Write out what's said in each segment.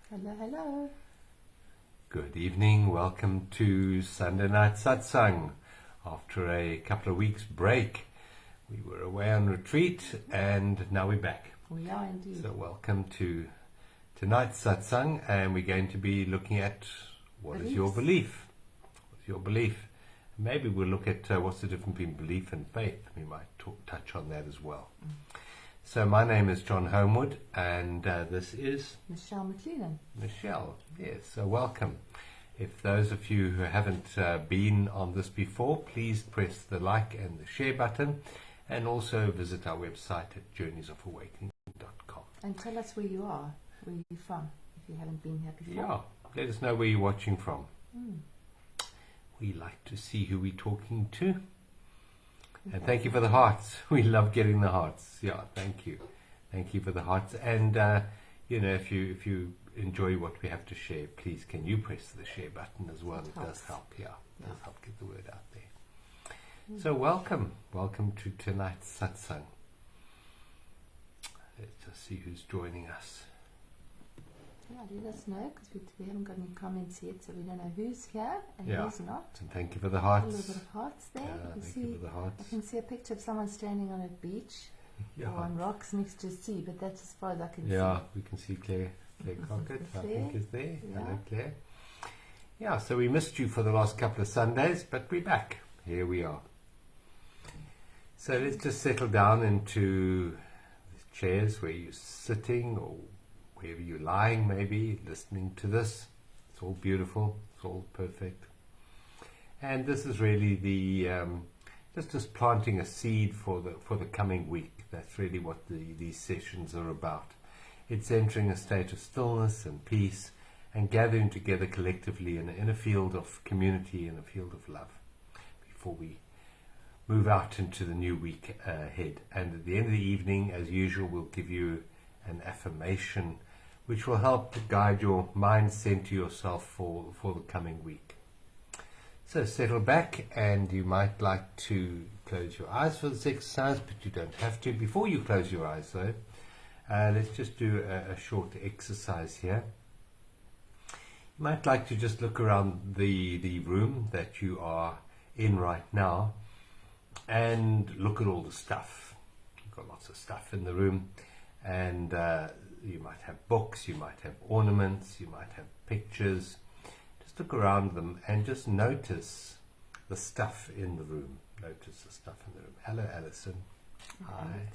Hello, hello. Good evening, welcome to Sunday Night Satsang. After a couple of weeks break, we were away on retreat and now we're back. We are indeed. So welcome to tonight's Satsang, and we're going to be looking at what is your belief? What's your belief? Maybe we'll look at what's the difference between belief and faith. We might touch on that as well. So my name is John Homewood, and this is Michelle McLennan. Michelle. Yes, so welcome. If those of you who haven't been on this before, please press the like and the share button, and also visit our website at journeysofawakening.com. And tell us where you are, where you're from, if you haven't been here before. Yeah, let us know where you're watching from. Mm. We like to see who we're talking to. And thank you for the hearts. We love getting the hearts. Yeah, thank you. Thank you for the hearts. And, if you enjoy what we have to share, please can you press the share button as well. It does help, It does help get the word out there. So welcome to tonight's satsang. Let's just see who's joining us. Yeah, let us know, because we haven't got any comments yet, so we don't know who's here and who's not. And thank you for the A hearts. little bit of hearts there. Thank you for the hearts. I can see a picture of someone standing on a beach or on rocks next to the sea, but that's as far as I can see. Yeah, we can see Claire Cockett, I think, is there. Yeah. Hello, Claire. Yeah, so we missed you for the last couple of Sundays, but we're back. Here we are. So let's just settle down into the chairs where you're sitting or wherever you're lying, maybe, listening to this. It's all beautiful. It's all perfect. And this is really the just planting a seed for the coming week. That's really what these sessions are about. It's entering a state of stillness and peace and gathering together collectively in a field of community, in a field of love, before we move out into the new week ahead. And at the end of the evening, as usual, we'll give you an affirmation which will help to guide your mind, center yourself for the coming week. So settle back, and you might like to close your eyes for this exercise, but you don't have to. Before you close your eyes, though, let's just do a short exercise here. You might like to just look around the room that you are in right now and look at all the stuff. You've got lots of stuff in the room, and you might have books, you might have ornaments, you might have pictures. Just look around them and just notice the stuff in the room. Notice the stuff in the room. Hello, Alison. Hi.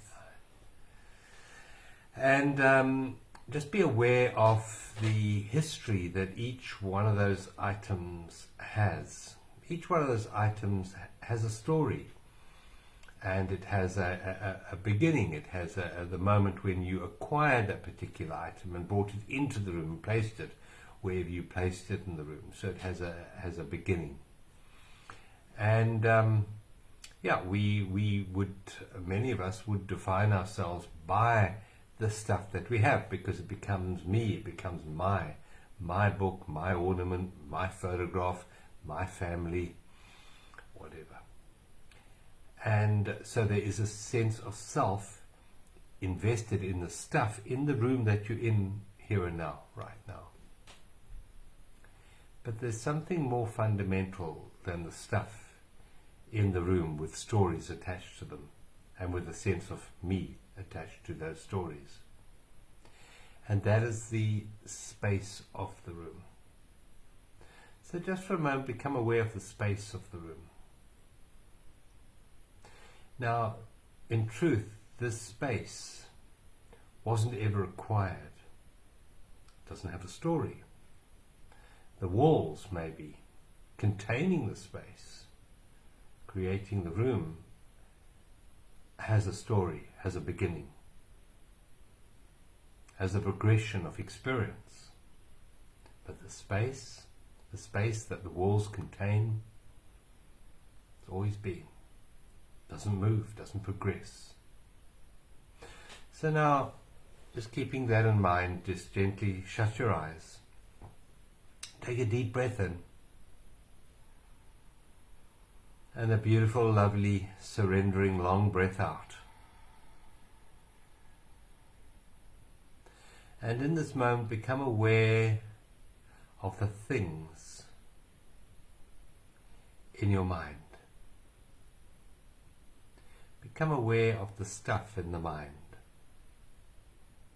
And just be aware of the history that each one of those items has. Each one of those items has a story. And it has a beginning. It has the moment when you acquired that particular item and brought it into the room and placed it wherever you placed it in the room. So it has a beginning. And we would, many of us would define ourselves by the stuff that we have, because it becomes me. It becomes my book, my ornament, my photograph, my family, whatever. And so there is a sense of self invested in the stuff in the room that you're in here and now, right now. But there's something more fundamental than the stuff in the room, with stories attached to them and with a sense of me attached to those stories. And that is the space of the room. So just for a moment, become aware of the space of the room. Now, in truth, this space wasn't ever acquired. It doesn't have a story. The walls, maybe, containing the space, creating the room, has a story, has a beginning, has a progression of experience. But the space that the walls contain, has always been. Doesn't move, doesn't progress. So now, just keeping that in mind, just gently shut your eyes. Take a deep breath in. And a beautiful, lovely, surrendering, long breath out. And in this moment, become aware of the things in your mind. Become aware of the stuff in the mind.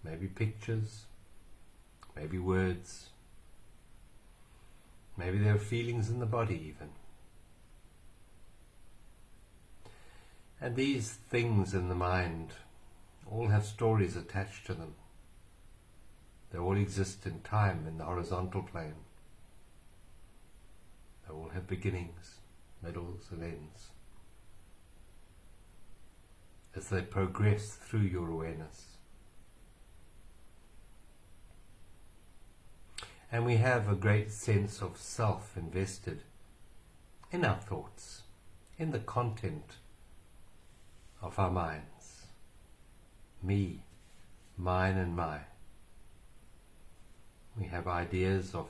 Maybe pictures, maybe words, maybe there are feelings in the body even. And these things in the mind all have stories attached to them. They all exist in time, in the horizontal plane. They all have beginnings, middles and ends. As they progress through your awareness. And we have a great sense of self invested in our thoughts, in the content of our minds. Me, mine and my. We have ideas of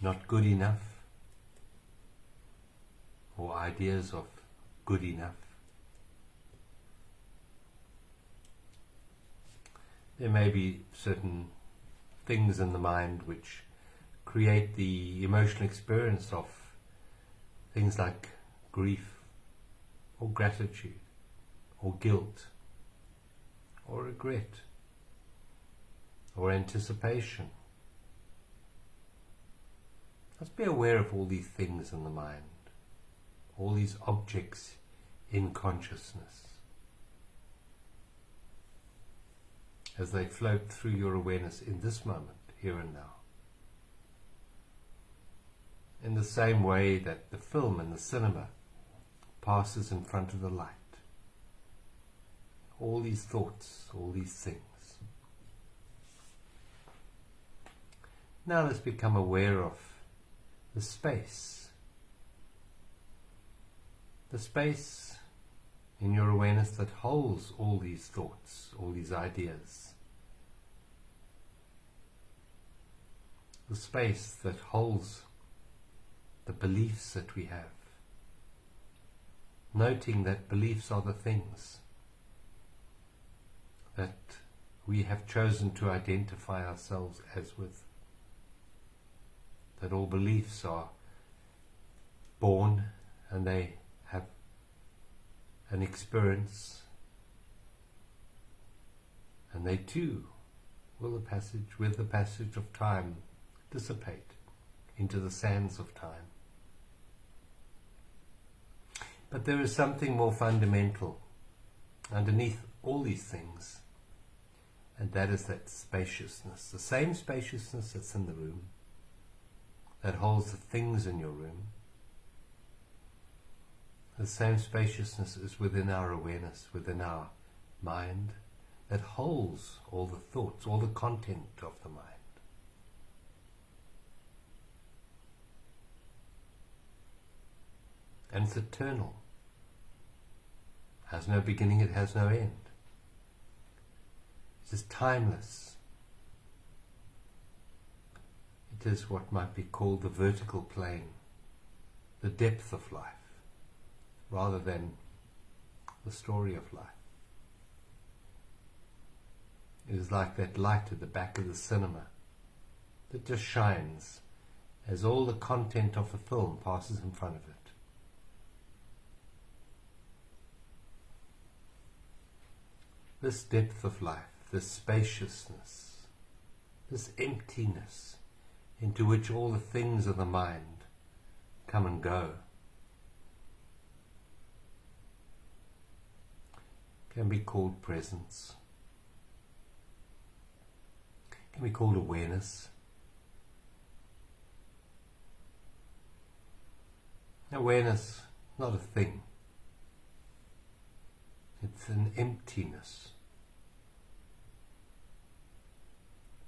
not good enough, or ideas of good enough. There may be certain things in the mind which create the emotional experience of things like grief, or gratitude, or guilt, or regret, or anticipation. Let's be aware of all these things in the mind, all these objects in consciousness, as they float through your awareness in this moment, here and now. In the same way that the film in the cinema passes in front of the light. All these thoughts, all these things. Now let's become aware of the space. The space in your awareness that holds all these thoughts, all these ideas. The space that holds the beliefs that we have. Noting that beliefs are the things that we have chosen to identify ourselves as with. That all beliefs are born and they have an experience, and they too will with the passage of time dissipate into the sands of time. But there is something more fundamental underneath all these things, and that is that spaciousness, the same spaciousness that's in the room, that holds the things in your room. The same spaciousness is within our awareness, within our mind, that holds all the thoughts, all the content of the mind. And it's eternal. It has no beginning, it has no end. It is timeless. It is what might be called the vertical plane, the depth of life, rather than the story of life. It is like that light at the back of the cinema that just shines as all the content of the film passes in front of it. This depth of life, this spaciousness, this emptiness into which all the things of the mind come and go, can be called presence, can be called awareness. Awareness, not a thing. It's an emptiness.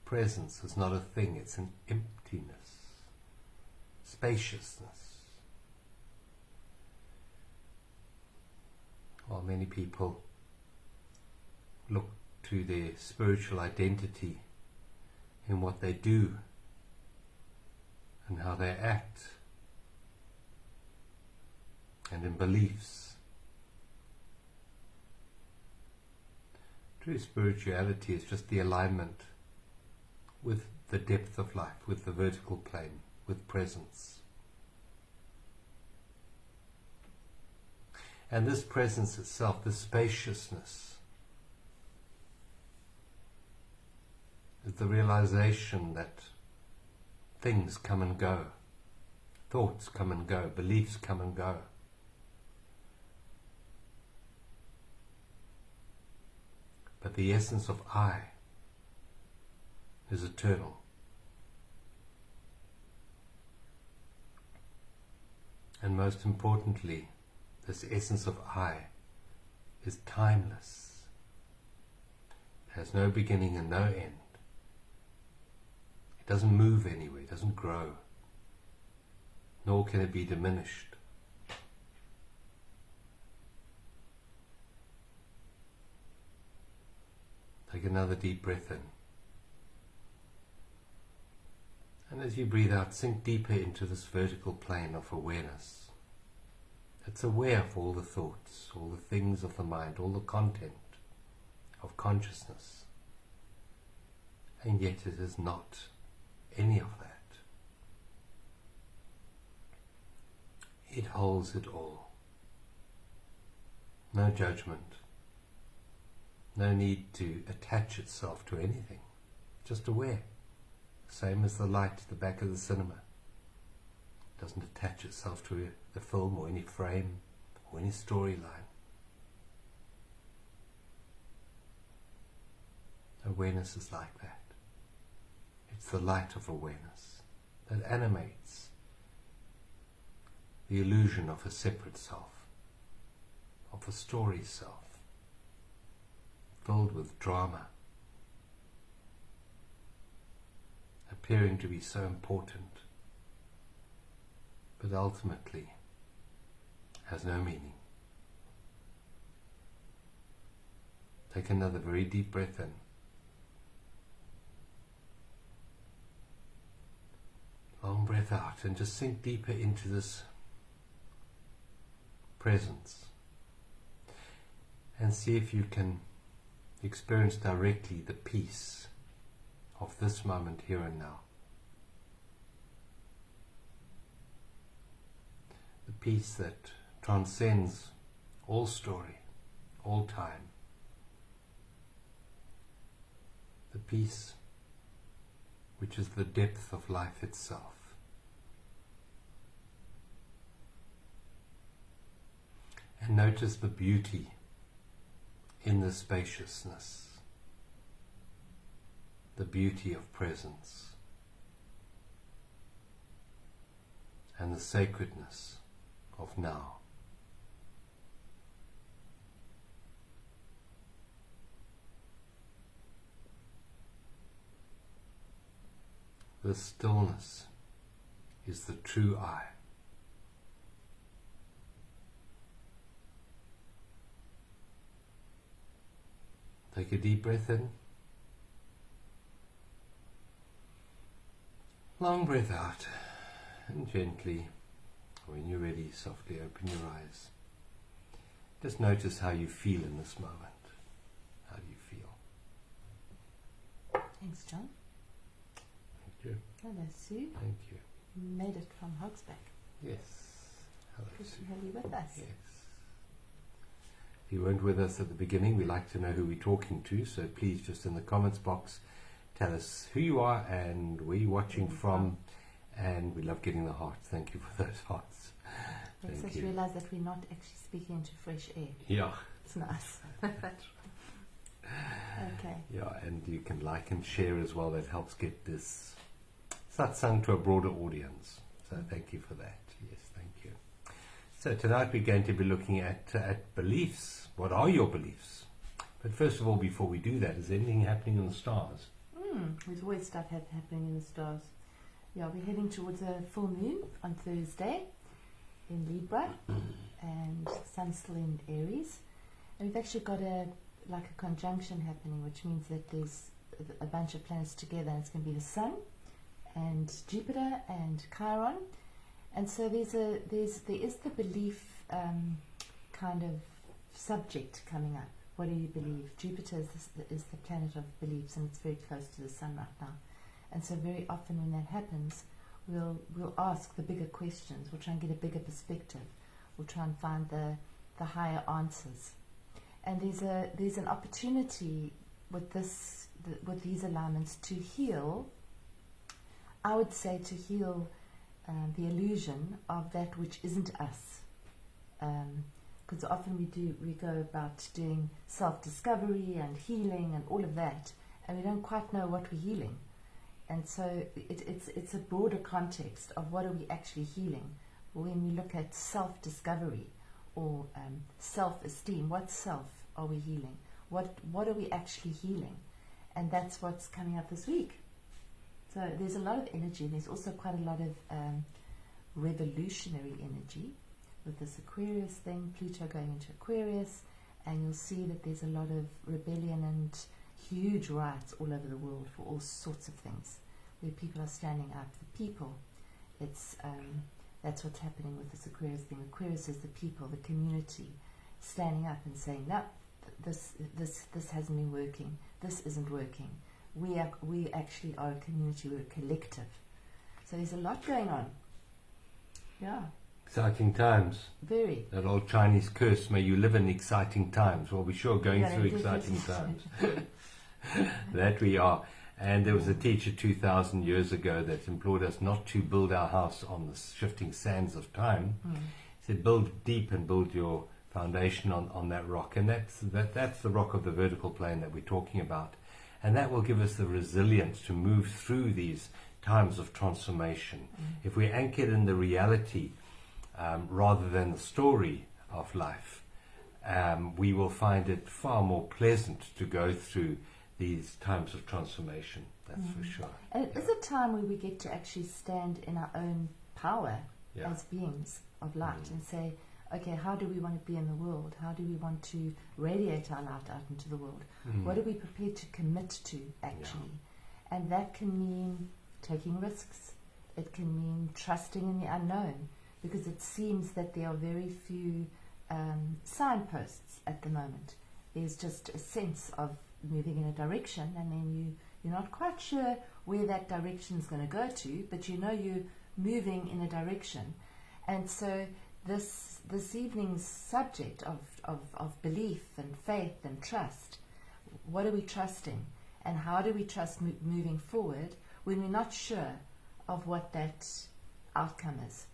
Presence is not a thing, it's an emptiness. Spaciousness. While many people look to their spiritual identity in what they do and how they act and in beliefs, true spirituality is just the alignment with the depth of life, with the vertical plane, with presence. And this presence itself, this spaciousness, is the realization that things come and go, thoughts come and go, beliefs come and go. But the essence of I is eternal. And most importantly, this essence of I is timeless. It has no beginning and no end. It doesn't move anywhere, it doesn't grow, nor can it be diminished. Take another deep breath in. And as you breathe out, sink deeper into this vertical plane of awareness. It's aware of all the thoughts, all the things of the mind, all the content of consciousness. And yet it is not any of that. It holds it all. No judgment. No need to attach itself to anything. Just aware. Same as the light at the back of the cinema. It doesn't attach itself to the film or any frame or any storyline. Awareness is like that. It's the light of awareness that animates the illusion of a separate self, of a story self, filled with drama, appearing to be so important, but ultimately has no meaning. Take another very deep breath in. Long breath out, and just sink deeper into this presence and see if you can experience directly the peace of this moment here and now. The peace that transcends all story, all time. The peace which is the depth of life itself. And notice the beauty in the spaciousness, the beauty of presence, and the sacredness of now. The stillness is the true I. Take a deep breath in. Long breath out. And gently, when you're ready, softly open your eyes. Just notice how you feel in this moment. How do you feel? Thanks, John. Thank you. Hello, Sue. Thank you. You made it from Hogsback. Yes. Hello, Good Sue. to have you with us. Yes. If you weren't with us at the beginning, we like to know who we're talking to, so please just in the comments box tell us who you are and where you're watching from, and we love getting the hearts. Thank you for those hearts. Makes us realise that we're not actually speaking into fresh air. Yeah. It's nice. Okay. Yeah, and you can like and share as well. That helps get this satsang to a broader audience. So thank you for that. Yes, thank you. So tonight we're going to be looking at beliefs. What are your beliefs? But first of all, before we do that, is there anything happening in the stars? There's always stuff happening in the stars. Yeah, we're heading towards a full moon on Thursday in Libra, and sun's still in Aries. And we've actually got a conjunction happening, which means that there's a bunch of planets together, and it's going to be the Sun and Jupiter and Chiron. And so there is the belief kind of subject coming up. What do you believe? Jupiter is the planet of beliefs, and it's very close to the Sun right now. And so very often when that happens, we'll ask the bigger questions. We'll try and get a bigger perspective. We'll try and find the higher answers. And there's an opportunity with these alignments to heal. I would say to heal the illusion of that which isn't us. Because often we go about doing self-discovery and healing and all of that, and we don't quite know what we're healing. And so it's a broader context of what are we actually healing. When we look at self-discovery or self-esteem, what self are we healing? What are we actually healing? And that's what's coming up this week. So there's a lot of energy, and there's also quite a lot of revolutionary energy with this Aquarius thing, Pluto going into Aquarius, and you'll see that there's a lot of rebellion and huge riots all over the world for all sorts of things, where people are standing up for people. That's what's happening with this Aquarius thing. Aquarius is the people, the community, standing up and saying, no, this hasn't been working. This isn't working. We actually are a community. We're a collective. So there's a lot going on. Yeah. Exciting times. Very. That old Chinese curse, may you live in exciting times. Well, we're sure going through exciting times. That we are. And there was a teacher 2,000 years ago that implored us not to build our house on the shifting sands of time. He said, build deep and build your foundation on that rock. And that's the rock of the vertical plane that we're talking about. And that will give us the resilience to move through these times of transformation. If we're anchored in the reality rather than the story of life, we will find it far more pleasant to go through these times of transformation, that's for sure. And it is a time where we get to actually stand in our own power as beings of light and say, okay, how do we want to be in the world? How do we want to radiate our light out into the world? What are we prepared to commit to, actually? And that can mean taking risks. It can mean trusting in the unknown, because it seems that there are very few signposts at the moment. There's just a sense of moving in a direction, and then you're not quite sure where that direction is going to go to, but you know you're moving in a direction. And so this evening's subject of belief and faith and trust, what are we trusting, and how do we trust moving forward when we're not sure of what that outcome is?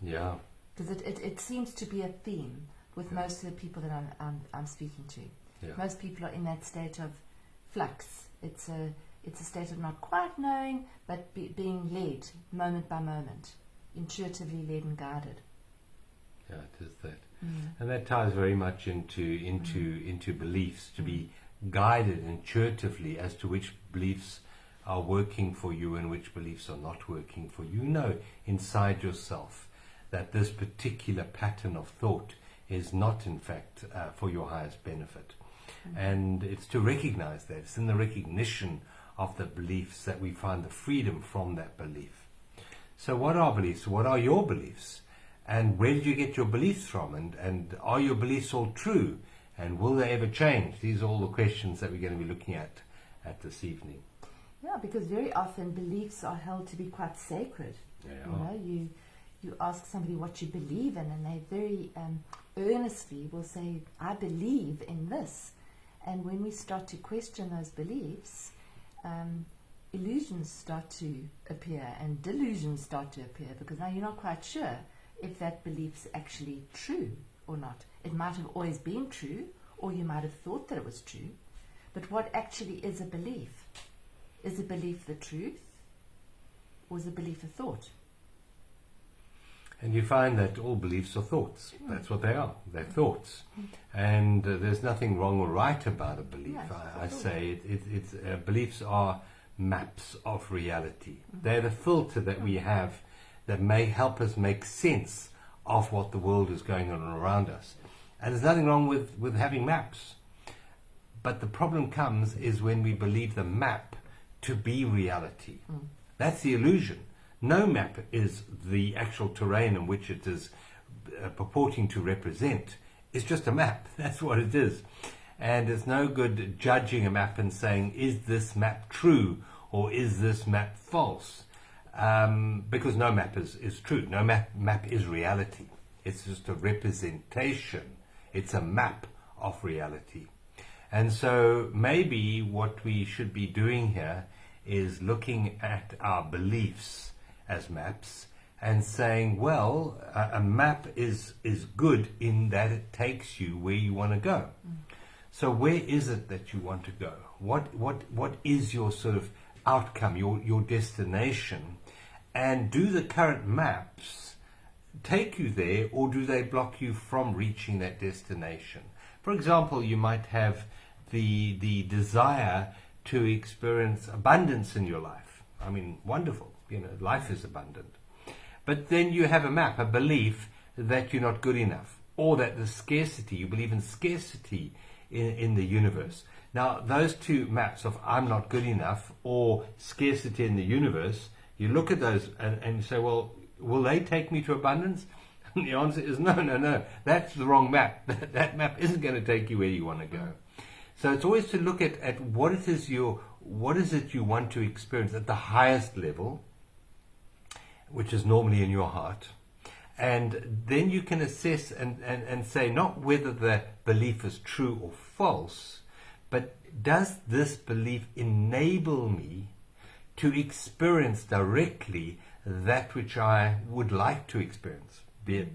Yeah. Because it seems to be a theme with most of the people that I'm speaking to. Yeah. Most people are in that state of flux. It's a state of not quite knowing, but being led moment by moment, intuitively led and guided. Yeah, it is that. And that ties very much into beliefs, to be guided intuitively as to which beliefs are working for you and which beliefs are not working for you. You know inside yourself that this particular pattern of thought is not, in fact, for your highest benefit. And it's to recognize that. It's in the recognition of the beliefs that we find the freedom from that belief. So what are beliefs? What are your beliefs? And where did you get your beliefs from? And are your beliefs all true? And will they ever change? These are all the questions that we're going to be looking at this evening. Yeah, because very often beliefs are held to be quite sacred. You ask somebody what you believe in, and they very earnestly will say, I believe in this. And when we start to question those beliefs, illusions start to appear and delusions start to appear, because now you're not quite sure if that belief's actually true or not. It might have always been true, or you might have thought that it was true. But what actually is a belief? Is a belief the truth, or is a belief a thought? And you find that all beliefs are thoughts. That's what they are. They're thoughts. And there's nothing wrong or right about a belief. I say it's beliefs are maps of reality. They're the filter that we have that may help us make sense of what the world is going on around us. And there's nothing wrong with having maps. But the problem comes is when we believe the map to be reality. That's the illusion. No map is the actual terrain in which it is purporting to represent. It's just a map. That's what it is. And it's no good judging a map and saying, is this map true, or is this map false? Because no map is true. No map is reality. It's just a representation. It's a map of reality. And so maybe what we should be doing here is looking at our beliefs as maps and saying, well, a map is good in that it takes you where you want to go. So where is it that you want to go? What is your sort of outcome, your destination? And do the current maps take you there, or do they block you from reaching that destination? For example, you might have the desire to experience abundance in your life. I mean, wonderful. Life is abundant. But then you have a map, a belief that you're not good enough, or that the scarcity, you believe in scarcity in the universe. Now, those two maps of I'm not good enough or scarcity in the universe, you look at those and you say, well, will they take me to abundance? And the answer is no. That's the wrong map. That map isn't going to take you where you want to go. So it's always to look at what is it you want to experience at the highest level, which is normally in your heart. And then you can assess and say not whether the belief is true or false, but does this belief enable me to experience directly that which I would like to experience, be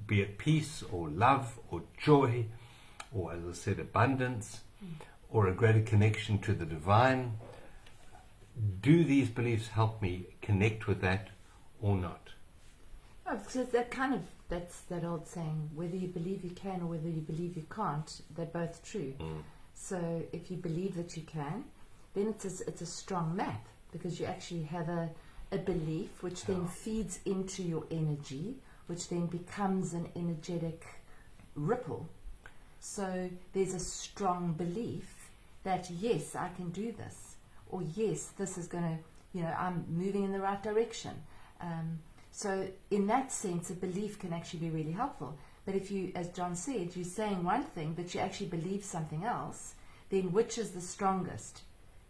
it peace or love or joy, or, as I said, abundance, or a greater connection to the divine. Do these beliefs help me connect with that or not? Oh, so that's that old saying, whether you believe you can or whether you believe you can't, they're both true. So if you believe that you can, then it's a strong map, because you actually have a belief which then feeds into your energy, which then becomes an energetic ripple. So there's a strong belief that, yes, I can do this, or yes, this is going to, I'm moving in the right direction. So in that sense, a belief can actually be really helpful. But if you, as John said, you're saying one thing, but you actually believe something else, then which is the strongest?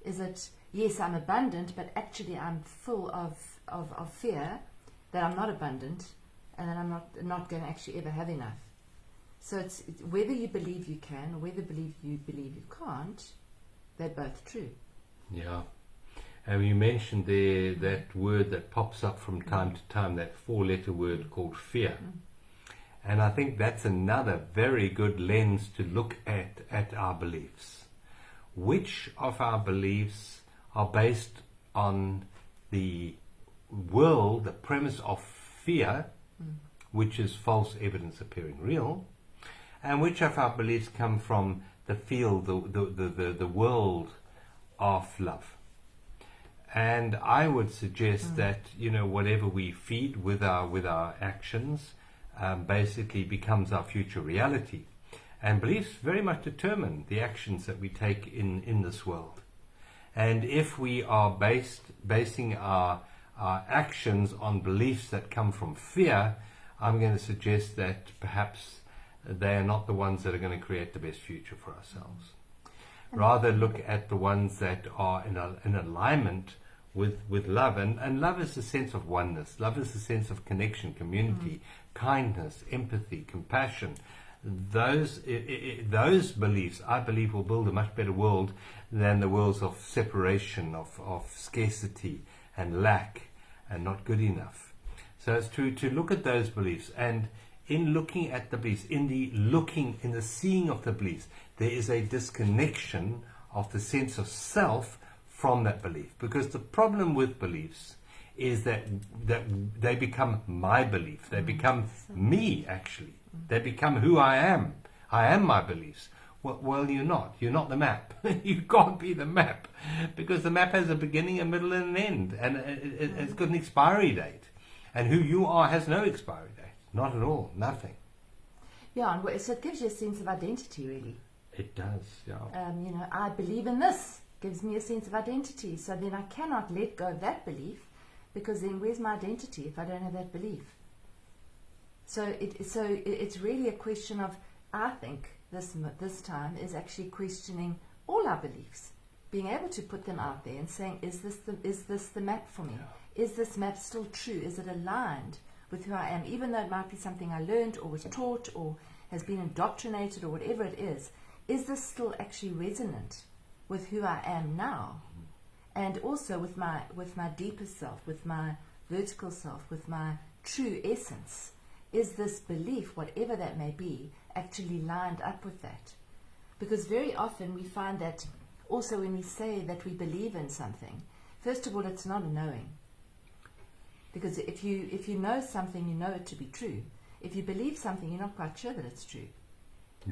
Is it, yes, I'm abundant, but actually I'm full of fear that I'm not abundant and that I'm not going to actually ever have enough? So it's whether you believe you can or whether you believe you can't, they're both true. Yeah. And you mentioned there that word that pops up from time to time, that 4-letter word called fear. And I think that's another very good lens to look at our beliefs. Which of our beliefs are based on the world, the premise of fear, which is false evidence appearing real, and which of our beliefs come from the field, the world of love? And I would suggest that whatever we feed with our actions basically becomes our future reality. And beliefs very much determine the actions that we take in this world. And if we are basing our actions on beliefs that come from fear, I'm going to suggest that perhaps they are not the ones that are going to create the best future for ourselves. Rather look at the ones that are in alignment with love. And love is a sense of oneness. Love is a sense of connection, community, kindness, empathy, compassion. Those beliefs, I believe, will build a much better world than the worlds of separation, of scarcity and lack and not good enough. So it's to look at those beliefs, and in looking at the beliefs, in the seeing of the beliefs, there is a disconnection of the sense of self from that belief. Because the problem with beliefs is that they become my belief. They become me, actually. They become who I am. I am my beliefs. Well, you're not. You're not the map. You can't be the map, because the map has a beginning, a middle, and an end, and it's got an expiry date. And who you are has no expiry date. Not at all. Nothing. Yeah, and so it gives you a sense of identity, really. It does, yeah. I believe in this. Gives me a sense of identity. So then I cannot let go of that belief, because then where's my identity if I don't have that belief? So it's really a question of, I think this time is actually questioning all our beliefs, being able to put them out there and saying, is this the map for me? Is this map still true? Is it aligned with who I am? Even though it might be something I learned or was taught or has been indoctrinated or whatever it is this still actually resonant with who I am now? And also with my deeper self, with my vertical self, with my true essence. Is this belief, whatever that may be, actually lined up with that? Because very often we find that also when we say that we believe in something, first of all, it's not a knowing. Because if you know something, you know it to be true. If you believe something, you're not quite sure that it's true.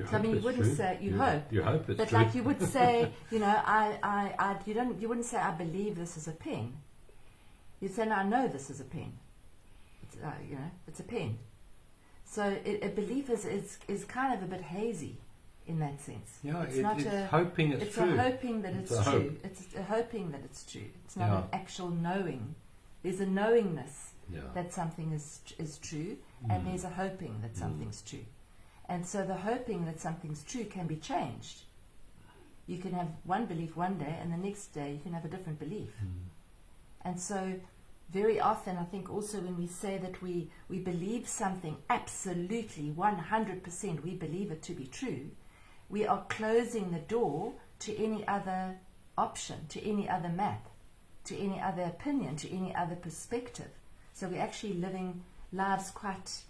So I mean, you wouldn't say you hope it's but true. like you would say, you wouldn't say I believe this is a pen. You'd say, no, I know this is a pen. It's, it's a pen. So a belief is kind of a bit hazy in that sense. Yeah, it's not it's hoping it's true. It's a hoping that it's true. It's a hoping that it's true. It's not an actual knowing. There's a knowingness that something is true, and there's a hoping that something's true. And so the hoping that something's true can be changed. You can have one belief one day, and the next day you can have a different belief. And so very often, I think also when we say that we believe something absolutely 100%, we believe it to be true, we are closing the door to any other option, to any other map, to any other opinion, to any other perspective. So we're actually living lives quite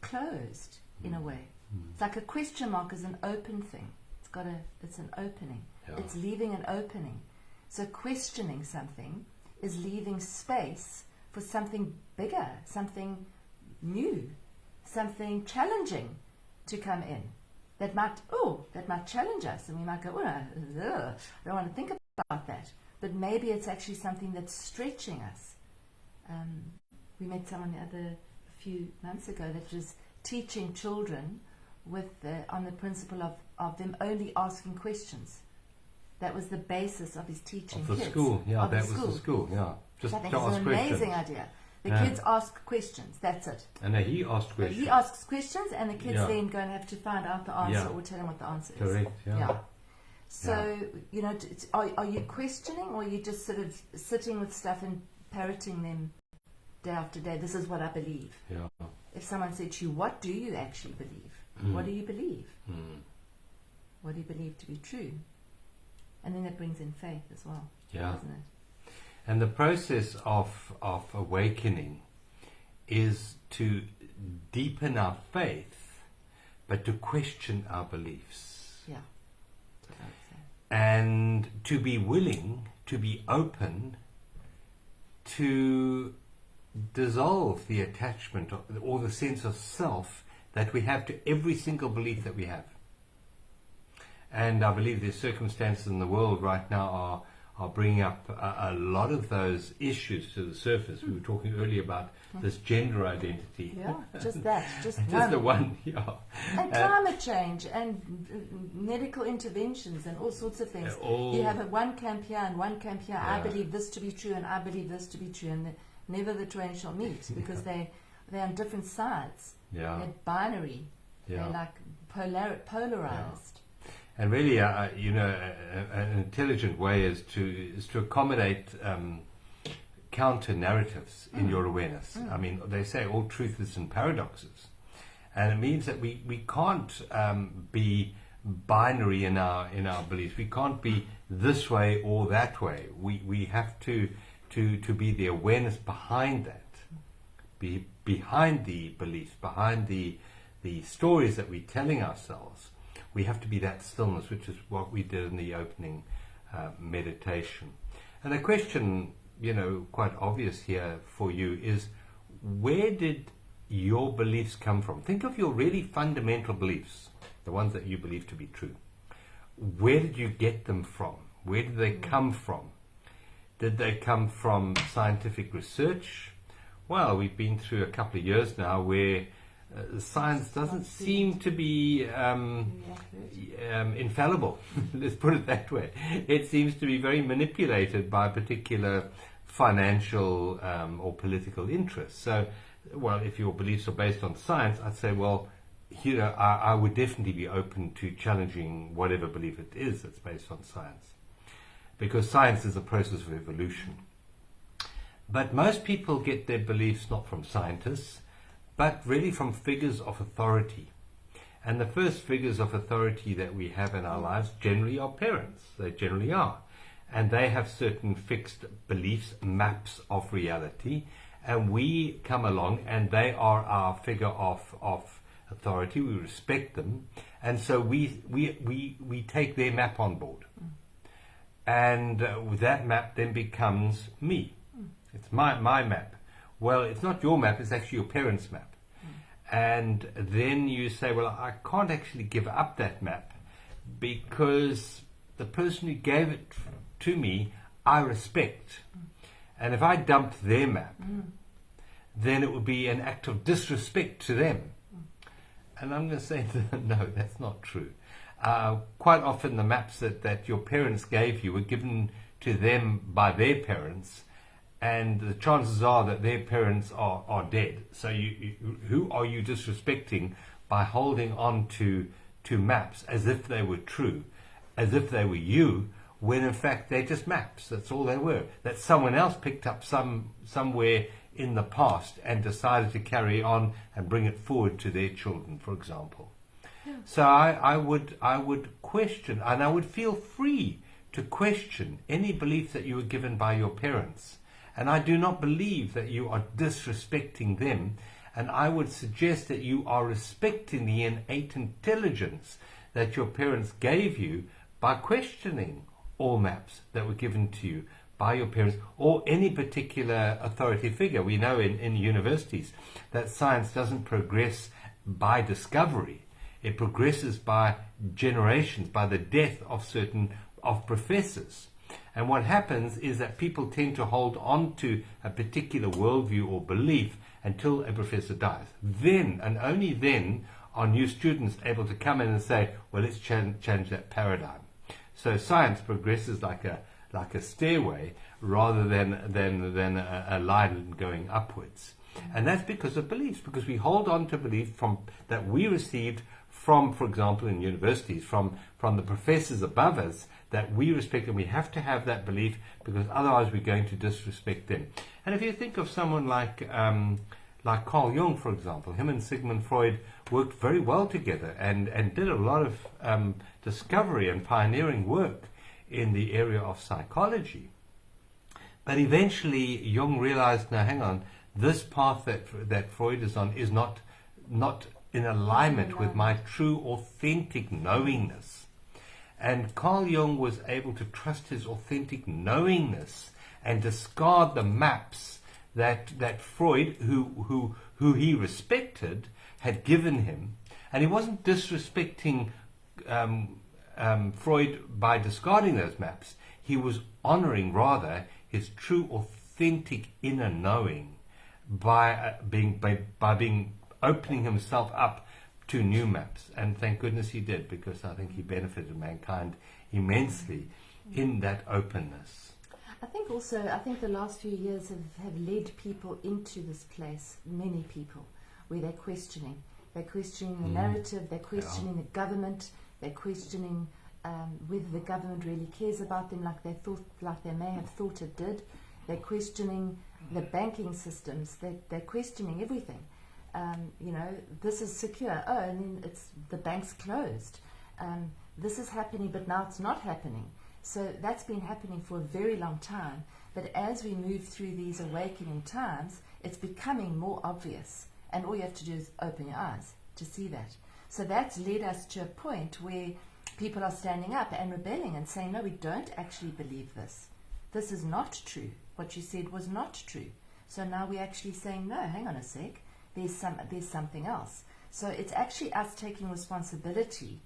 closed in a way. It's like a question mark is an open thing. It's an opening. It's leaving an opening. So questioning something is leaving space for something bigger, something new, something challenging to come in. That might challenge us, and we might go, I don't want to think about that. But maybe it's actually something that's stretching us. We met someone a few months ago that was teaching children on the principle of them only asking questions. That was the basis of his teaching of the kids. School. Yeah, that was the school. Yeah, just I think to it's ask an questions. amazing idea. The kids ask questions. That's it. And he asked questions. He asks questions, and the kids then go and have to find out the answer or tell them what the answer is. Correct. Yeah. So are you questioning, or are you just sort of sitting with stuff and parroting them day after day? This is what I believe. Yeah. If someone said to you, "What do you actually believe? What do you believe? What do you believe to be true?" And then that brings in faith as well, doesn't it? And the process of awakening is to deepen our faith, but to question our beliefs. Yeah. And to be willing, to be open to dissolve the attachment or the sense of self that we have to every single belief that we have. And I believe there's circumstances in the world right now are bringing up a lot of those issues to the surface. We were talking earlier about this gender identity. Yeah, just that. Just the one, And climate change and medical interventions and all sorts of things. You have one camp here and one camp here. I believe this to be true and I believe this to be true. And never the twain shall meet because they're on different sides. Yeah. They're binary. They're like polarized. And really, an intelligent way is to accommodate counter narratives in your awareness. I mean, they say all truth is in paradoxes, and it means that we can't be binary in our beliefs. We can't be this way or that way. We have to be the awareness behind that, be behind the beliefs, behind the stories that we're telling ourselves. We have to be that stillness, which is what we did in the opening meditation. And the question, quite obvious here for you is, where did your beliefs come from? Think of your really fundamental beliefs, the ones that you believe to be true. Where did you get them from? Where did they come from? Did they come from scientific research? Well, we've been through a couple of years now where science doesn't seem to be infallible. Let's put it that way. It seems to be very manipulated by particular financial or political interests. So, well, if your beliefs are based on science, I'd say, well, I would definitely be open to challenging whatever belief it is that's based on science. because science is a process of evolution. But most people get their beliefs not from scientists, but really from figures of authority. And the first figures of authority that we have in our lives generally are parents. They generally are. And they have certain fixed beliefs, maps of reality. And we come along and they are our figure of authority. We respect them. And so we take their map on board. And that map then becomes me. It's my map. Well, it's not your map, it's actually your parents' map. And then you say, well, I can't actually give up that map because the person who gave it to me, I respect. And if I dumped their map, then it would be an act of disrespect to them. And I'm going to say, no, that's not true. Quite often the maps that your parents gave you were given to them by their parents, and the chances are that their parents are dead. So who are you disrespecting by holding on to maps as if they were true, as if they were you, when in fact they're just maps? That's all they were. That someone else picked up somewhere in the past and decided to carry on and bring it forward to their children, for example. Yeah. So I would question, and I would feel free to question any belief that you were given by your parents. And I do not believe that you are disrespecting them. And I would suggest that you are respecting the innate intelligence that your parents gave you by questioning all maps that were given to you by your parents or any particular authority figure. We know in universities that science doesn't progress by discovery. It progresses by generations, by the death of professors. And what happens is that people tend to hold on to a particular worldview or belief until a professor dies. Then, and only then, are new students able to come in and say, well, let's change that paradigm. So science progresses like a stairway rather than a line going upwards. And that's because of beliefs, because we hold on to belief that we received from, for example, in universities, from the professors above us, that we respect, and we have to have that belief because otherwise we're going to disrespect them. And if you think of someone like Carl Jung, for example, him and Sigmund Freud worked very well together and did a lot of discovery and pioneering work in the area of psychology. But eventually Jung realized, no, hang on, this path that Freud is on is not in alignment with my true, authentic knowingness. And Carl Jung was able to trust his authentic knowingness and discard the maps that Freud, who he respected, had given him. And he wasn't disrespecting Freud by discarding those maps. He was honoring, rather, his true, authentic inner knowing by opening himself up to new maps. And thank goodness he did, because I think he benefited mankind immensely in that openness. I think the last few years have led people into this place, many people, where they're questioning. They're questioning the narrative, they're questioning the government, they're questioning whether the government really cares about them like they may have thought it did. They're questioning the banking systems, they're questioning everything. This is secure. Oh, and then the bank's closed. This is happening, but now it's not happening. So that's been happening for a very long time. But as we move through these awakening times, it's becoming more obvious. And all you have to do is open your eyes to see that. So that's led us to a point where people are standing up and rebelling and saying, no, we don't actually believe this. This is not true. What you said was not true. So now we're actually saying, no, hang on a sec. There's something else. So it's actually us taking responsibility,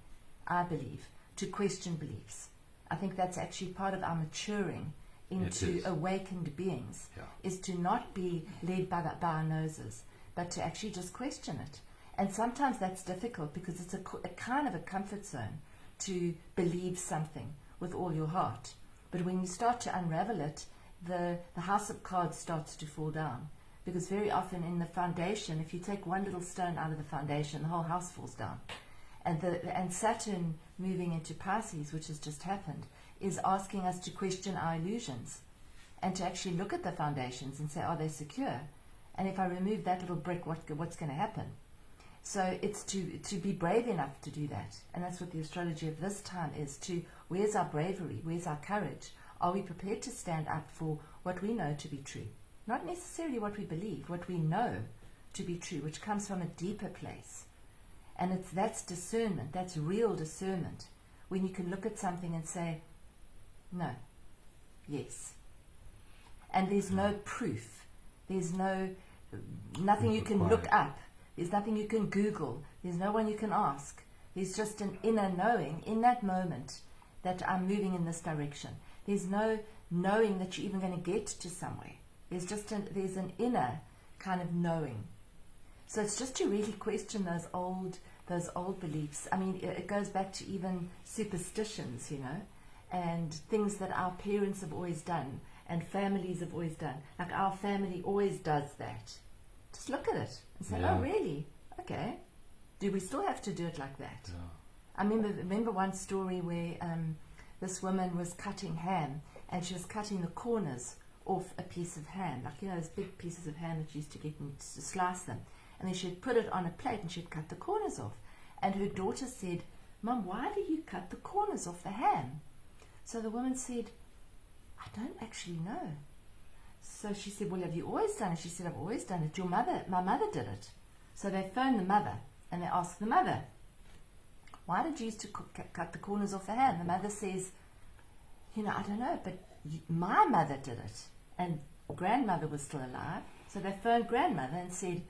I believe, to question beliefs. I think that's actually part of our maturing into awakened beings, is to not be led by our noses, but to actually just question it. And sometimes that's difficult because it's a kind of a comfort zone to believe something with all your heart. But when you start to unravel it, the house of cards starts to fall down. Because very often in the foundation, if you take one little stone out of the foundation, the whole house falls down. And Saturn moving into Pisces, which has just happened, is asking us to question our illusions and to actually look at the foundations and say, are they secure? And if I remove that little brick, what's going to happen? So it's to be brave enough to do that. And that's what the astrology of this time is. Where's our bravery? Where's our courage? Are we prepared to stand up for what we know to be true? Not necessarily what we believe, what we know to be true, which comes from a deeper place. And that's discernment, that's real discernment. When you can look at something and say, no, yes. And there's no proof. There's nothing you can look up. There's nothing you can Google. There's no one you can ask. There's just an inner knowing in that moment that I'm moving in this direction. There's no knowing that you're even going to get to somewhere. There's an inner kind of knowing. So it's just to really question those old beliefs. I mean, it goes back to even superstitions, and things that our parents have always done and families have always done. Like our family always does that. Just look at it and say, oh, really? Okay. Do we still have to do it like that? Yeah. I remember one story where this woman was cutting ham, and she was cutting the corners off a piece of ham, like those big pieces of ham that you used to get and to slice them, and then she'd put it on a plate and she'd cut the corners off. And her daughter said, Mum, why do you cut the corners off the ham? So the woman said, I don't actually know. So she said, well, have you always done it? She said, I've always done it. My mother did it. So they phoned the mother and they asked the mother, why did you used to cut the corners off the ham? The mother says, I don't know, but my mother did it. And grandmother was still alive. So they phoned grandmother and said,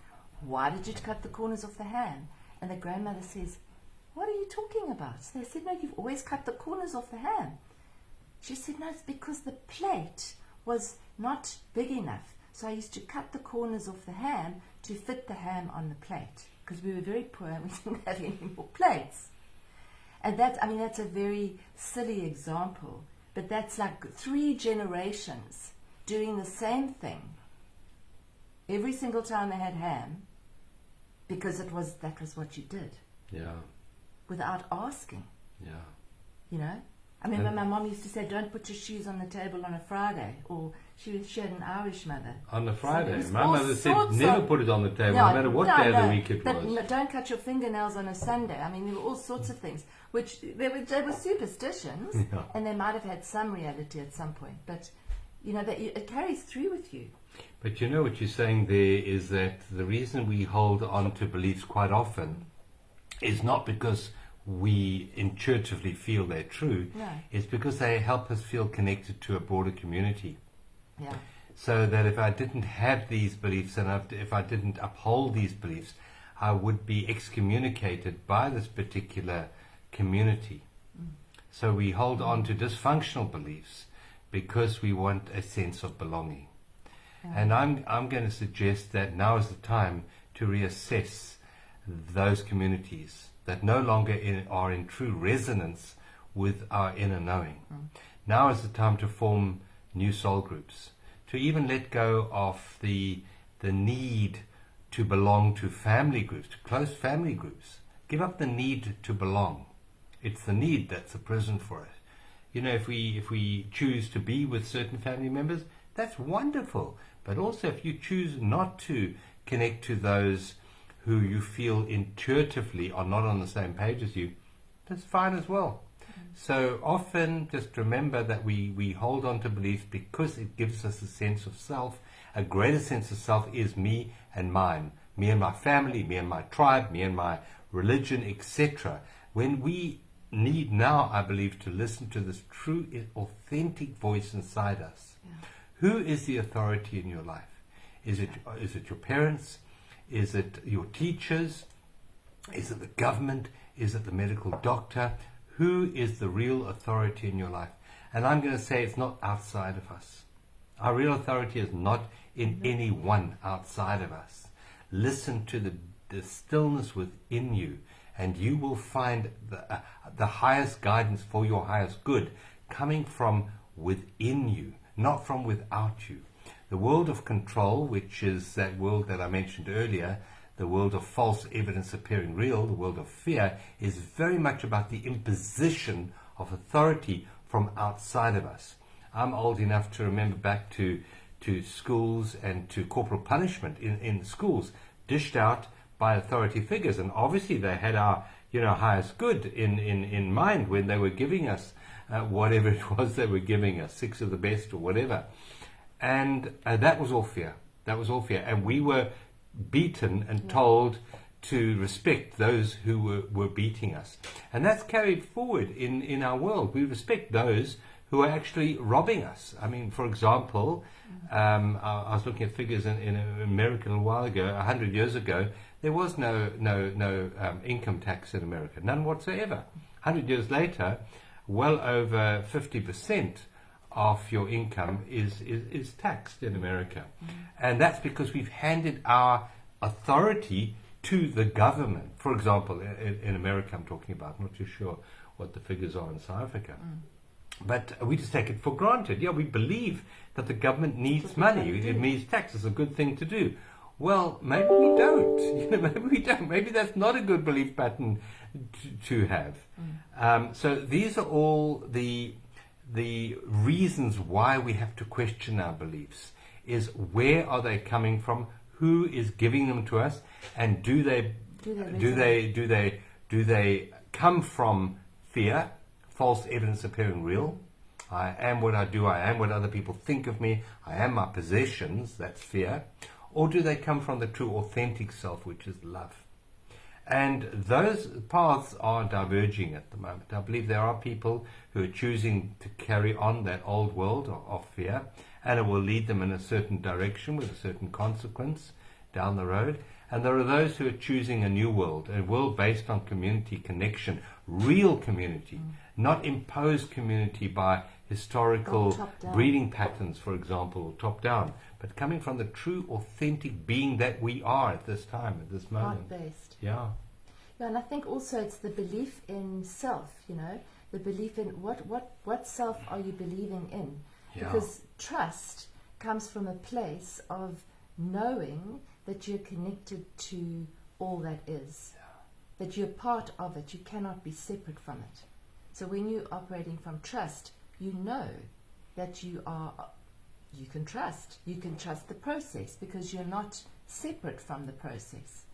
why did you cut the corners off the ham? And the grandmother says, what are you talking about? So they said, no, you've always cut the corners off the ham. She said, no, it's because the plate was not big enough. So I used to cut the corners off the ham to fit the ham on the plate, because we were very poor and we didn't have any more plates. And that's a very silly example, but that's like 3 generations doing the same thing every single time they had ham, because that was what you did. Yeah. Without asking. Yeah. I remember my mom used to say, don't put your shoes on the table on a Friday, or she had an Irish mother. On a Friday? So my mother said, never put it on the table, no matter what day of the week it was. But don't cut your fingernails on a Sunday. I mean, there were all sorts of things, which they were superstitions, and they might have had some reality at some point, but it carries through with you. But what you're saying there is that the reason we hold on to beliefs quite often is not because we intuitively feel they're true. No. It's because they help us feel connected to a broader community. Yeah. So that if I didn't have these beliefs and if I didn't uphold these beliefs, I would be excommunicated by this particular community. So we hold on to dysfunctional beliefs because we want a sense of belonging. And I'm going to suggest that now is the time to reassess those communities that no longer are in true resonance with our inner knowing. Now is the time to form new soul groups, to even let go of the need to belong to family groups, to close family groups. Give up the need to belong. It's the need that's the prison for it. If we choose to be with certain family members, that's wonderful. But also if you choose not to connect to those who you feel intuitively are not on the same page as you, that's fine as well. So often just remember that we hold on to beliefs because it gives us a sense of self. A greater sense of self is me and mine, me and my family, me and my tribe, me and my religion, etc. When we need now, I believe, to listen to this true, authentic voice inside us. Yeah. Who is the authority in your life? Is it your parents? Is it your teachers? Is it the government? Is it the medical doctor? Who is the real authority in your life? And I'm going to say it's not outside of us. Our real authority is not in anyone outside of us. Listen to the stillness within you, and you will find the highest guidance for your highest good coming from within you, not from without you. The world of control, which is that world that I mentioned earlier, the world of false evidence appearing real, the world of fear, is very much about the imposition of authority from outside of us. I'm old enough to remember back to schools and to corporal punishment in schools dished out by authority figures, and obviously they had our highest good in mind when they were giving us whatever it was they were giving us, 6 of the best or whatever. And that was all fear. That was all fear. And we were beaten and told to respect those who were beating us. And that's carried forward in our world. We respect those who are actually robbing us. I mean, for example, I was looking at figures in America a while ago. 100 years ago, there was no income tax in America, none whatsoever. 100 years later, well over 50% of your income is taxed in America. And that's because we've handed our authority to the government. For example, in America I'm talking about, I'm not too sure what the figures are in South Africa. But we just take it for granted. Yeah, we believe that the government needs money. It needs tax. It's a good thing to do. Well, maybe we don't. Maybe we don't. Maybe that's not a good belief pattern to have. So these are all the reasons why we have to question our beliefs. Is where are they coming from? Who is giving them to us? And do they come from fear? False evidence appearing real. I am what I do. I am what other people think of me. I am my possessions. That's fear. Or do they come from the true authentic self, which is love? And those paths are diverging at the moment. I believe there are people who are choosing to carry on that old world of fear, and it will lead them in a certain direction with a certain consequence down the road. And there are those who are choosing a new world, a world based on community connection, real community, not imposed community by historical breeding patterns, for example, or top-down, but coming from the true, authentic being that we are at this time, at this moment. Heart-based. Yeah. Yeah, and I think also it's the belief in self, the belief in what self are you believing in? Yeah. Because trust comes from a place of knowing that you're connected to all that is, that you're part of it, you cannot be separate from it. So when you're operating from trust, you know that you can trust the process because you're not separate from the process.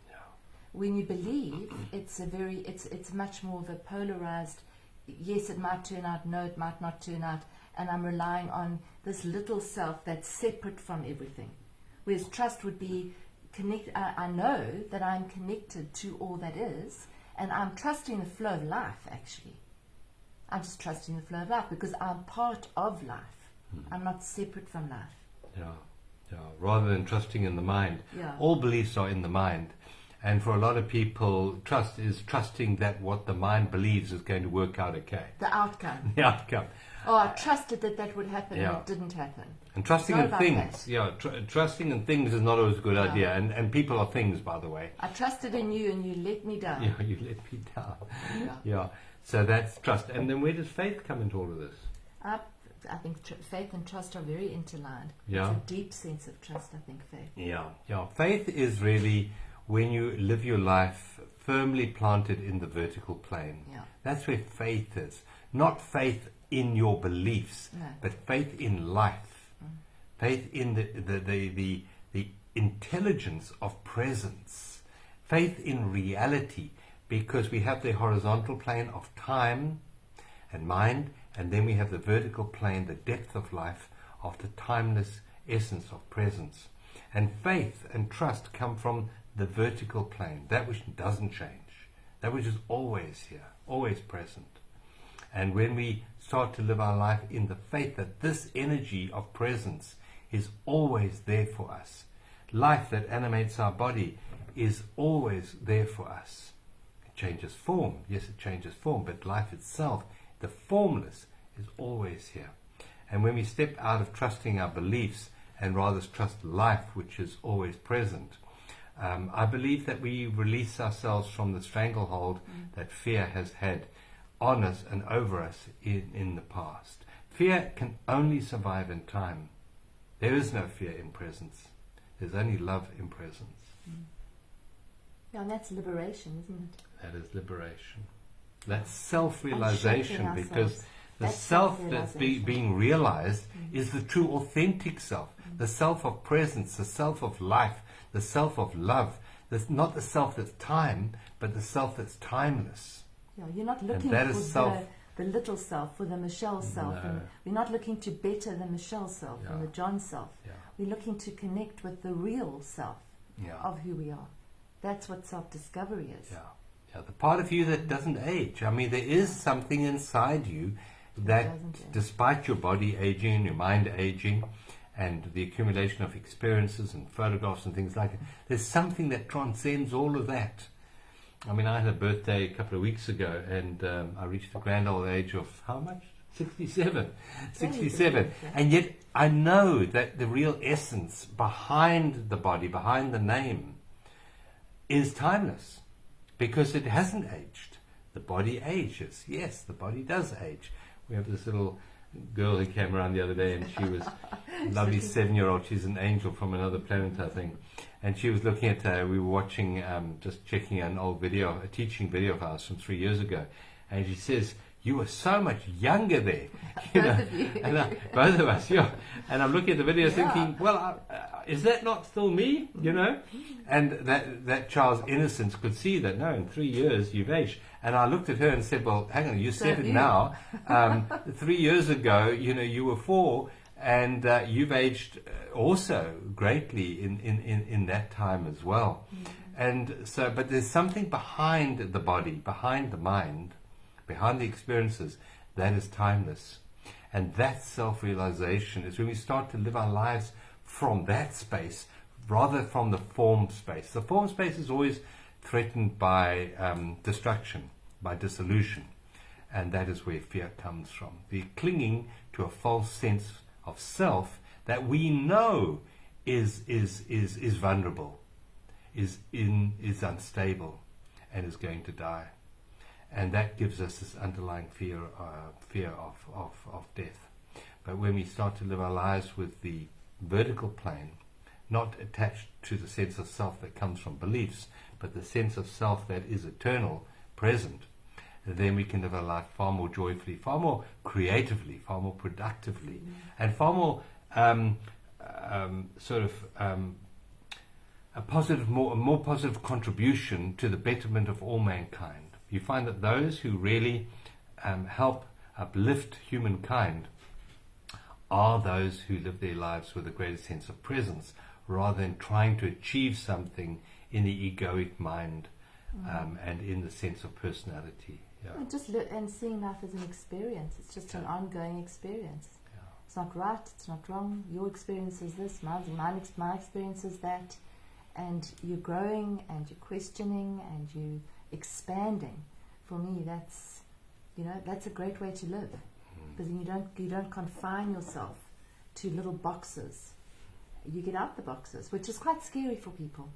When you believe, it's much more of a polarized, yes, it might turn out, no, it might not turn out, and I'm relying on this little self that's separate from everything. Whereas trust would be I know that I'm connected to all that is, and I'm trusting the flow of life, actually. I'm just trusting the flow of life because I'm part of life. I'm not separate from life. Yeah. Rather than trusting in the mind. Yeah. All beliefs are in the mind. And for a lot of people, trust is trusting that what the mind believes is going to work out okay. The outcome. The outcome. Oh, I trusted that would happen and it didn't happen. And trusting in things. Trusting in things is not always a good idea. And people are things, by the way. I trusted in you and you let me down. Yeah, you let me down. Yeah. So that's trust. And then where does faith come into all of this? I think faith and trust are very interlined. Yeah. It's a deep sense of trust, I think, faith. Yeah. Faith is really when you live your life firmly planted in the vertical plane. Yeah. That's where faith is. Not faith in your beliefs, but faith in life. Faith in the intelligence of presence. Faith in reality, because we have the horizontal plane of time and mind, and then we have the vertical plane, the depth of life, of the timeless essence of presence. And faith and trust come from the vertical plane, that which doesn't change, that which is always here, always present. And when we start to live our life in the faith that this energy of presence is always there for us, life that animates our body is always there for us. It changes form, yes, it changes form, but life itself, the formless, is always here. And when we step out of trusting our beliefs and rather trust life, which is always present, I believe that we release ourselves from the stranglehold that fear has had on us and over us in the past. Fear can only survive in time. There is no fear in presence. There's only love in presence. Yeah, and that's liberation, isn't it? That is liberation. That's self-realization, because The self that's being realized is the true authentic self, the self of presence, the self of life, the self of love. That's not the self that's time, but the self that's timeless. Yeah, you're not looking for the little self, for the Michelle self. No. And we're not looking to better the Michelle self and the John self. Yeah. We're looking to connect with the real self of who we are. That's what self-discovery is. Yeah. Yeah, the part of you that doesn't age. I mean, there is something inside you that, despite your body aging and your mind aging, and the accumulation of experiences and photographs and things like that, there's something that transcends all of that. I mean, I had a birthday a couple of weeks ago, and I reached the grand old age of how much? 67. 67. And yet I know that the real essence behind the body, behind the name, is timeless, because it hasn't aged. The body ages. Yes, the body does age. We have this little girl who came around the other day, and she was a lovely 7-year-old. She's an angel from another planet, I think. And she was looking at, we were watching, just checking an old video, a teaching video of ours from 3 years ago. And she says, "You were so much younger there." You know, and both of us, yeah. And I'm looking at the video thinking, well, is that not still me? You know? And that child's innocence could see that, no, in 3 years you've aged. And I looked at her and said, well, hang on, you're 7 now. 3 years ago, you know, you were 4, and you've aged also greatly in that time as well. And so, but there's something behind the body, behind the mind, behind the experiences, that is timeless. And that self-realization is when we start to live our lives from that space, rather from the form space. The form space is always threatened by destruction, by dissolution. And that is where fear comes from. The clinging to a false sense of self that we know is vulnerable, is unstable, and is going to die. And that gives us this underlying fear of death. But when we start to live our lives with the vertical plane, not attached to the sense of self that comes from beliefs, but the sense of self that is eternal, present, then we can live our life far more joyfully, far more creatively, far more productively, and far more a more positive contribution to the betterment of all mankind. You find that those who really help uplift humankind are those who live their lives with a greater sense of presence, rather than trying to achieve something in the egoic mind and in the sense of personality. Yeah. And seeing life as an experience. It's just an ongoing experience. Yeah. It's not right, it's not wrong. Your experience is this, my experience is that. And you're growing and you're questioning and you're expanding. For me, that's a great way to live, because you don't confine yourself to little boxes. You get out the boxes, which is quite scary for people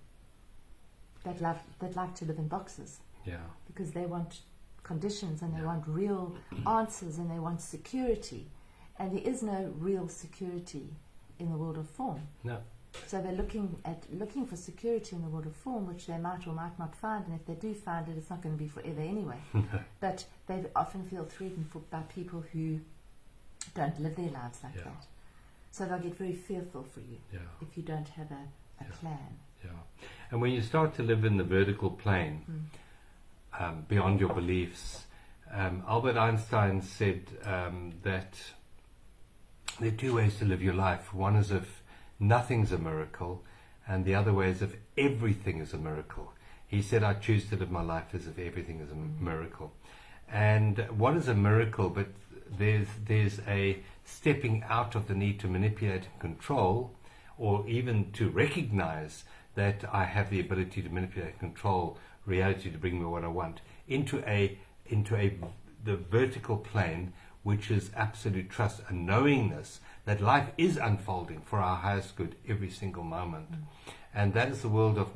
that like to live in boxes. Yeah. Because they want conditions and they want real answers and they want security, and there is no real security in the world of form. No. So they're looking for security in the world of form, which they might or might not find, and if they do find it, it's not going to be forever anyway. But they often feel threatened by people who don't live their lives like that. So they'll get very fearful for you if you don't have a plan. Yeah. And when you start to live in the vertical plane, beyond your beliefs, Albert Einstein said that there are 2 ways to live your life. One is if nothing's a miracle, and the other way is if everything is a miracle. He said, I choose to live my life as if everything is a miracle. And what is a miracle? But there's a stepping out of the need to manipulate and control, or even to recognize that I have the ability to manipulate and control reality to bring me what I want, into the vertical plane, which is absolute trust and knowingness that life is unfolding for our highest good every single moment. And that is the world of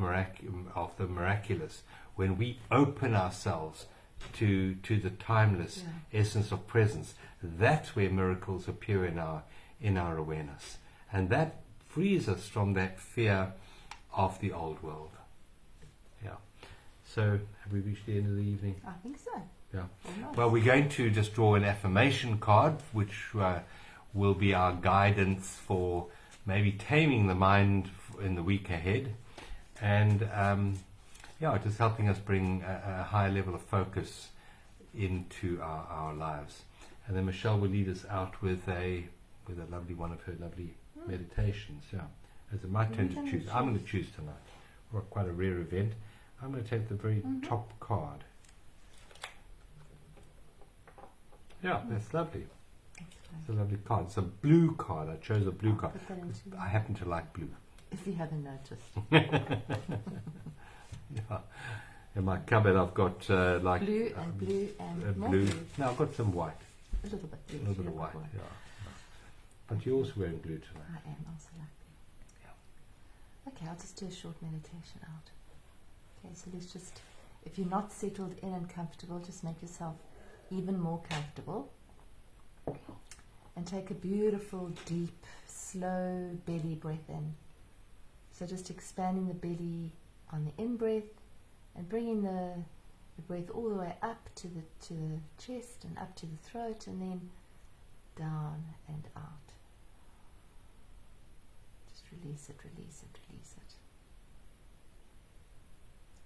the miraculous, when we open ourselves to the timeless essence of presence. That's where miracles appear in our awareness, and that frees us from that fear of the old world. Yeah. So have we reached the end of the evening? I think so. Yeah. Nice. Well, we're going to just draw an affirmation card, which will be our guidance for maybe taming the mind in the week ahead, and just helping us bring a high level of focus into our lives. And then Michelle will lead us out with a lovely one of her lovely meditations. Yeah, it's my turn to choose. I'm going to choose tonight. We're quite a rare event. I'm going to take the very top card. Yeah, that's lovely. It's a lovely card. It's a blue card. I chose a blue card. I happen to like blue. If you haven't noticed. Yeah. In my cupboard I've got blue and blue and more blue. No, I've got some white. A little bit blue. A little bit of white, yeah. But you're also wearing blue tonight. I am also like blue. Yeah. Okay, I'll just do a short meditation out. Okay, so let's just, if you're not settled in and comfortable, just make yourself even more comfortable. And take a beautiful, deep, slow belly breath in. So just expanding the belly on the in-breath and bringing the breath all the way up to the chest and up to the throat, and then down and out. Just release it, release it, release it.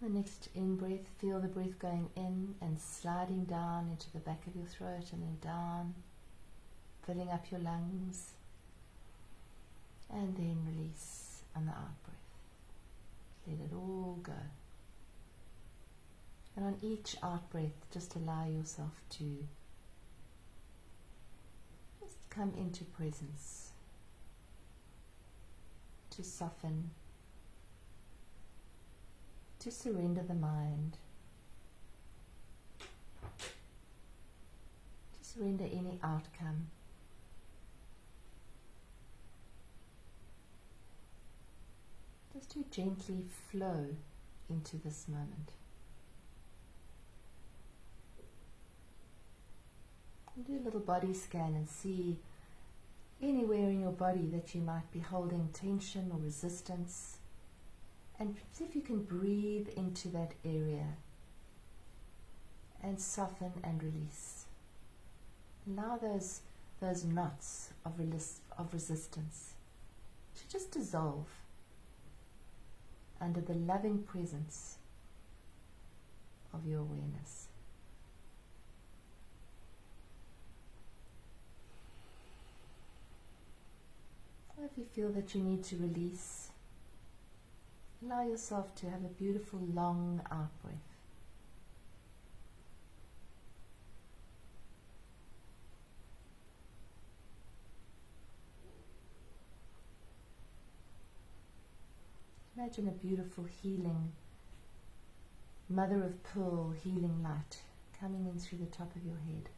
The next in-breath, feel the breath going in and sliding down into the back of your throat and then down, filling up your lungs, and then release on the out-breath. Let it all go. And on each out-breath, just allow yourself to just come into presence, to soften, to surrender the mind, to surrender any outcome. Just to gently flow into this moment. And do a little body scan and see anywhere in your body that you might be holding tension or resistance. And see if you can breathe into that area and soften and release. Allow those knots of resistance to just dissolve under the loving presence of your awareness. Or if you feel that you need to release, allow yourself to have a beautiful long out-breath. Imagine a beautiful healing, mother of pearl healing light coming in through the top of your head.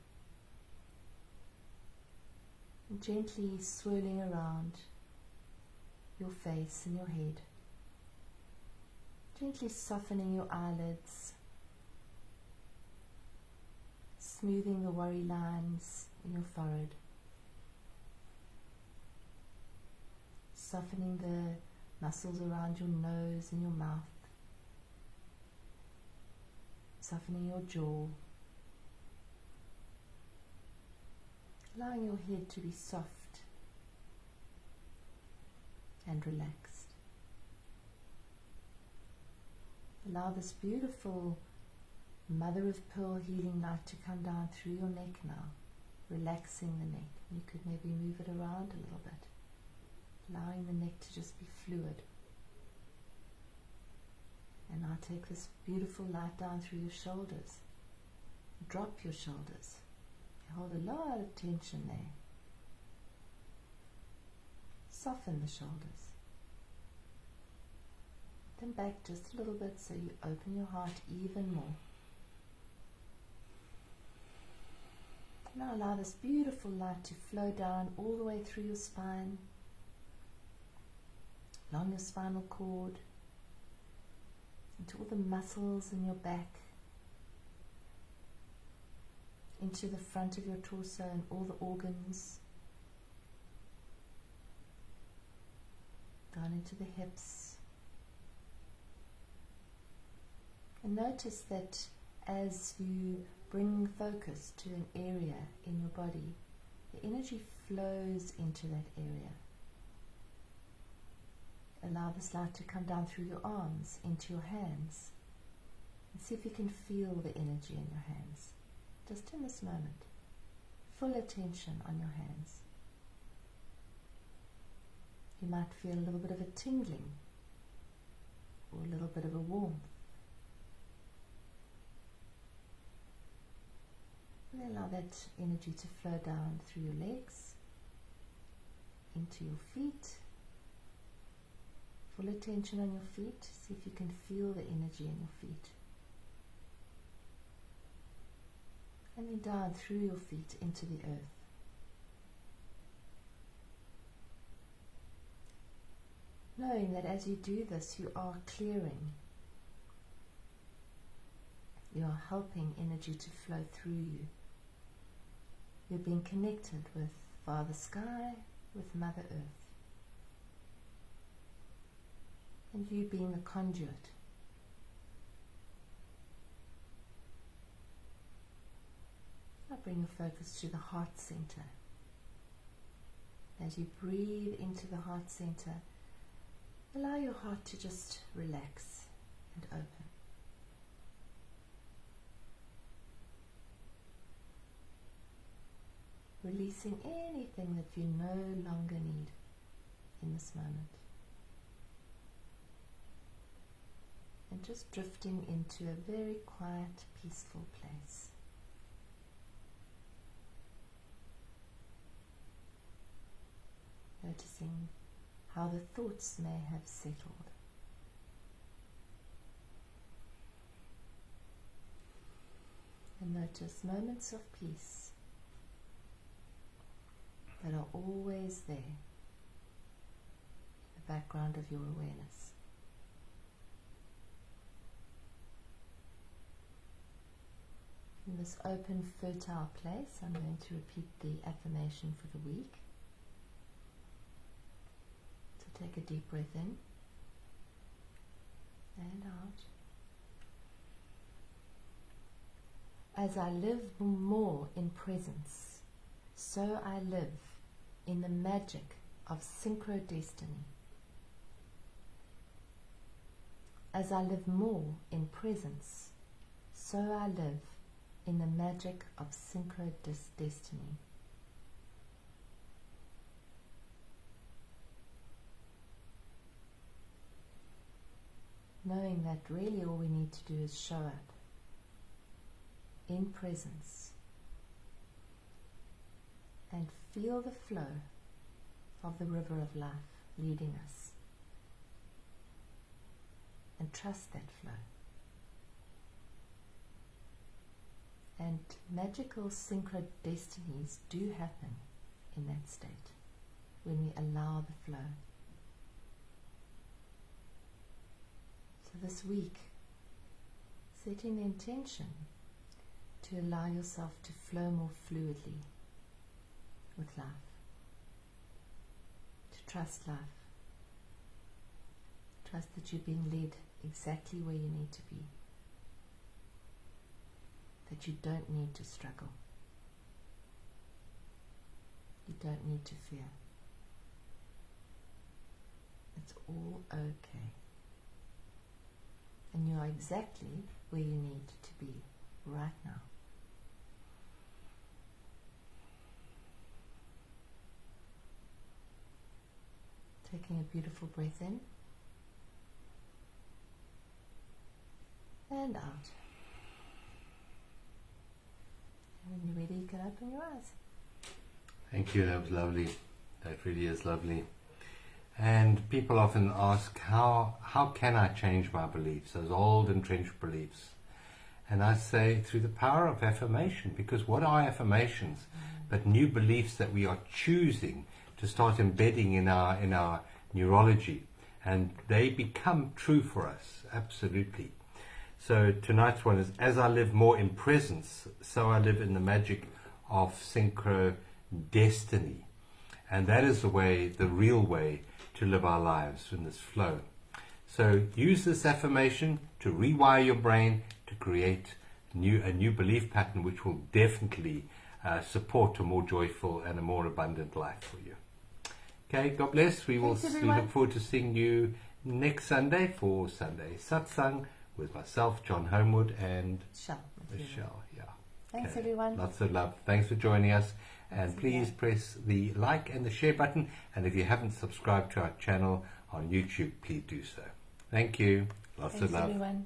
And gently swirling around your face and your head. Gently softening your eyelids, smoothing the worry lines in your forehead, softening the muscles around your nose and your mouth, softening your jaw, allowing your head to be soft and relaxed. Allow this beautiful mother of pearl healing light to come down through your neck now, relaxing the neck. You could maybe move it around a little bit, allowing the neck to just be fluid. And now take this beautiful light down through your shoulders. Drop your shoulders. You hold a lot of tension there. Soften the shoulders. Them back just a little bit so you open your heart even more. Now allow this beautiful light to flow down all the way through your spine, along your spinal cord, into all the muscles in your back, into the front of your torso and all the organs, down into the hips. And notice that as you bring focus to an area in your body, the energy flows into that area. Allow this light to come down through your arms, into your hands, and see if you can feel the energy in your hands, just in this moment. Full attention on your hands. You might feel a little bit of a tingling, or a little bit of a warmth. And allow that energy to flow down through your legs, into your feet. Full attention on your feet. See if you can feel the energy in your feet. And then down through your feet into the earth. Knowing that as you do this, you are clearing. You are helping energy to flow through you. You're being connected with Father Sky, with Mother Earth. And you being the conduit. Now bring your focus to the heart center. As you breathe into the heart center, allow your heart to just relax and open. Releasing anything that you no longer need in this moment. And just drifting into a very quiet, peaceful place. Noticing how the thoughts may have settled. And notice moments of peace that are always there in the background of your awareness. In this open, fertile place, I'm going to repeat the affirmation for the week. So take a deep breath in and out. As I live more in presence, so I live in the magic of synchrodestiny. As I live more in presence, so I live in the magic of synchrodestiny. Knowing that really all we need to do is show up in presence and feel the flow of the river of life leading us, and trust that flow. And magical synchrodestinies do happen in that state when we allow the flow. So this week, setting the intention to allow yourself to flow more fluidly with life, to trust life, trust that you're being led exactly where you need to be, that you don't need to struggle, you don't need to fear. It's all okay. And you are exactly where you need to be right now. Taking a beautiful breath in and out. And when you're ready, you can open your eyes. Thank you, that was lovely. That really is lovely. And people often ask, how can I change my beliefs, those old entrenched beliefs? And I say, through the power of affirmation, because what are affirmations but new beliefs that we are choosing to start embedding in our neurology, and they become true for us, absolutely. So tonight's one is, as I live more in presence, so I live in the magic of synchrodestiny. And that is the way, the real way, to live our lives in this flow. So use this affirmation to rewire your brain to create a new belief pattern which will definitely support a more joyful and a more abundant life for you. Okay, God bless. We look forward to seeing you next Sunday for Sunday Satsang with myself, John Homewood, and Michelle. Yeah. Thanks, everyone. Lots of love. Thanks for joining us. And please press the like and the share button. And if you haven't subscribed to our channel on YouTube, please do so. Thank you. Lots of love. Everyone.